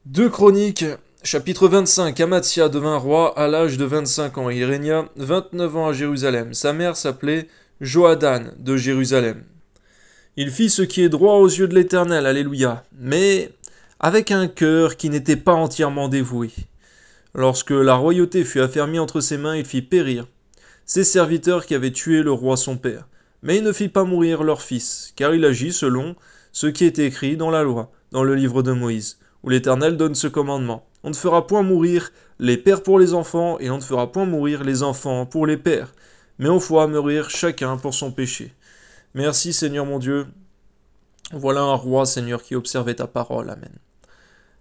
Deux Chroniques, chapitre 25. Amathia devint roi à l'âge de 25 ans. Il régna 29 ans à Jérusalem. Sa mère s'appelait Johadan de Jérusalem. Il fit ce qui est droit aux yeux de l'Éternel, alléluia, mais avec un cœur qui n'était pas entièrement dévoué. Lorsque la royauté fut affermie entre ses mains, il fit périr ses serviteurs qui avaient tué le roi son père. Mais il ne fit pas mourir leur fils, car il agit selon ce qui est écrit dans la loi, dans le livre de Moïse, où l'Éternel donne ce commandement. On ne fera point mourir les pères pour les enfants, et on ne fera point mourir les enfants pour les pères, mais on fera mourir chacun pour son péché. Merci Seigneur mon Dieu. Voilà un roi, Seigneur, qui observait ta parole. Amen.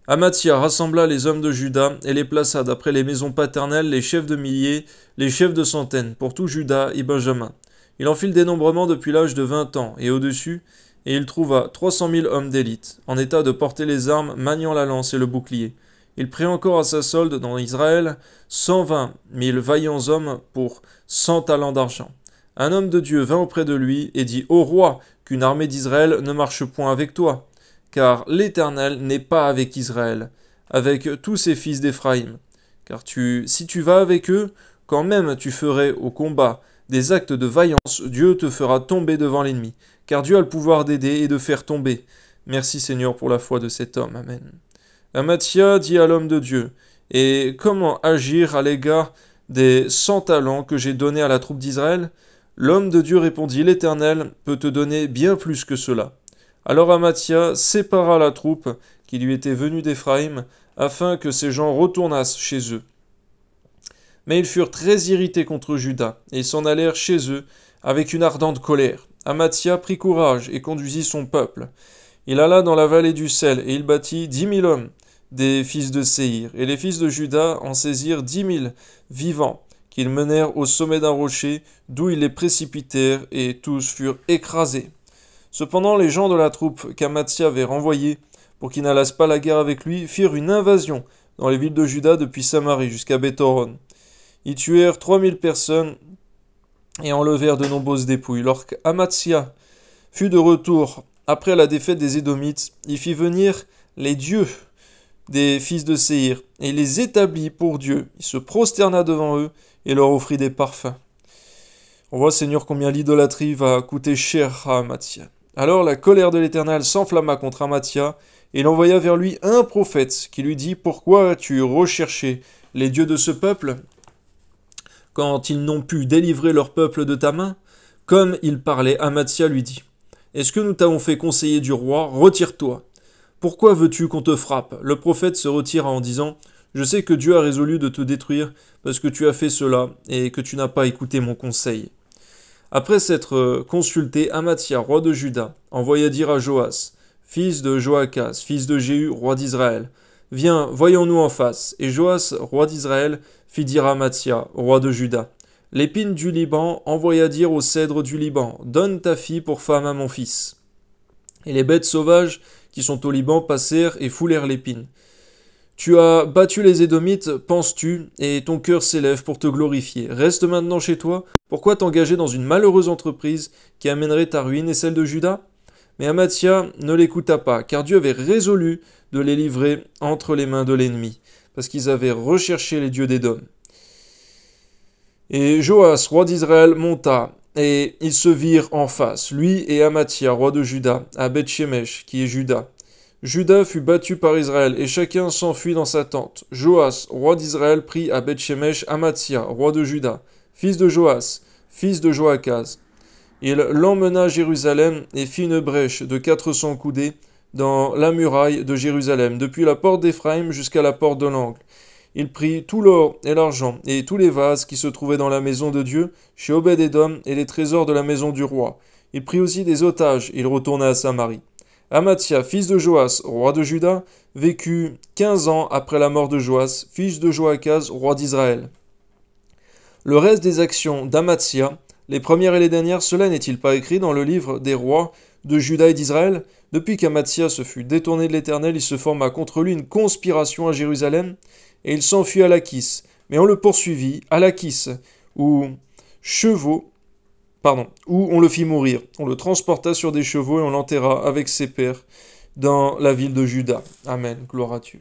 Amathia rassembla les hommes de Juda et les plaça d'après les maisons paternelles, les chefs de milliers, les chefs de centaines, pour tout Juda et Benjamin. Il en fit le dénombrement depuis l'âge de 20 ans et au-dessus, et il trouva 300 000 hommes d'élite, en état de porter les armes, maniant la lance et le bouclier. Il prit encore à sa solde dans Israël 120 000 vaillants hommes pour 100 talents d'argent. Un homme de Dieu vint auprès de lui et dit « Ô roi, qu'une armée d'Israël ne marche point avec toi, car l'Éternel n'est pas avec Israël, avec tous ses fils d'Éphraïm. Car si tu vas avec eux, quand même tu ferais au combat des actes de vaillance, Dieu te fera tomber devant l'ennemi, car Dieu a le pouvoir d'aider et de faire tomber. Merci Seigneur pour la foi de cet homme. Amen. » Amathia dit à l'homme de Dieu, « Et comment agir à l'égard des 100 talents que j'ai donnés à la troupe d'Israël ?» L'homme de Dieu répondit, « L'Éternel peut te donner bien plus que cela. » Alors Amathia sépara la troupe qui lui était venue d'Éphraïm, afin que ces gens retournassent chez eux. Mais ils furent très irrités contre Juda, et ils s'en allèrent chez eux avec une ardente colère. Amathia prit courage et conduisit son peuple. Il alla dans la vallée du sel, et il bâtit 10 000 hommes des fils de Séhir, et les fils de Juda en saisirent 10 000 vivants, qu'ils menèrent au sommet d'un rocher, d'où ils les précipitèrent, et tous furent écrasés. Cependant, les gens de la troupe qu'Amathia avait renvoyés pour qu'ils n'allassent pas la guerre avec lui firent une invasion dans les villes de Juda depuis Samarie jusqu'à Béthoron. Ils tuèrent 3000 personnes et enlevèrent de nombreuses dépouilles. Lorsqu'Amathia fut de retour après la défaite des Édomites, il fit venir les dieux des fils de Séhir et il les établit pour Dieu. Il se prosterna devant eux et leur offrit des parfums. On voit, Seigneur, combien l'idolâtrie va coûter cher à Amathia. Alors la colère de l'Éternel s'enflamma contre Amathia, et il envoya vers lui un prophète qui lui dit « Pourquoi as-tu recherché les dieux de ce peuple quand ils n'ont pu délivrer leur peuple de ta main ?» Comme il parlait, Amathia lui dit « Est-ce que nous t'avons fait conseiller du roi? Retire-toi. Pourquoi veux-tu qu'on te frappe ?» Le prophète se retira en disant « Je sais que Dieu a résolu de te détruire parce que tu as fait cela et que tu n'as pas écouté mon conseil. » Après s'être consulté, Amathia, roi de Juda, envoya dire à Joas, fils de Joachaz, fils de Jéhu, roi d'Israël, « Viens, voyons-nous en face. » Et Joas, roi d'Israël, fit dire à Amathia, roi de Juda, « L'épine du Liban envoya dire au cèdre du Liban, « Donne ta fille pour femme à mon fils. » Et les bêtes sauvages qui sont au Liban passèrent et foulèrent l'épine. Tu as battu les Édomites, penses-tu, et ton cœur s'élève pour te glorifier. Reste maintenant chez toi. Pourquoi t'engager dans une malheureuse entreprise qui amènerait ta ruine et celle de Juda? Mais Amathia ne l'écouta pas, car Dieu avait résolu de les livrer entre les mains de l'ennemi, parce qu'ils avaient recherché les dieux d'Édom. Et Joas, roi d'Israël, monta, et ils se virent en face, lui et Amathia, roi de Juda, à Beth-Shemesh, qui est Juda. Juda fut battu par Israël, et chacun s'enfuit dans sa tente. Joas, roi d'Israël, prit à Beth-Shemesh Amathia, roi de Juda, fils de Joas, fils de Joachaz. Il l'emmena à Jérusalem et fit une brèche de 400 coudées dans la muraille de Jérusalem, depuis la porte d'Éphraïm jusqu'à la porte de l'angle. Il prit tout l'or et l'argent et tous les vases qui se trouvaient dans la maison de Dieu, chez Obed-Édom, et les trésors de la maison du roi. Il prit aussi des otages, et il retourna à Samarie. Amathia, fils de Joas, roi de Juda, vécut 15 ans après la mort de Joas, fils de Joachaz, roi d'Israël. Le reste des actions d'Amathia, les premières et les dernières, cela n'est-il pas écrit dans le livre des rois de Juda et d'Israël? Depuis qu'Amathia se fut détourné de l'Éternel, il se forma contre lui une conspiration à Jérusalem, et il s'enfuit à Lachis. Mais on le poursuivit à Lachis, où on le fit mourir. On le transporta sur des chevaux et on l'enterra avec ses pères dans la ville de Juda. Amen. Gloire à Dieu.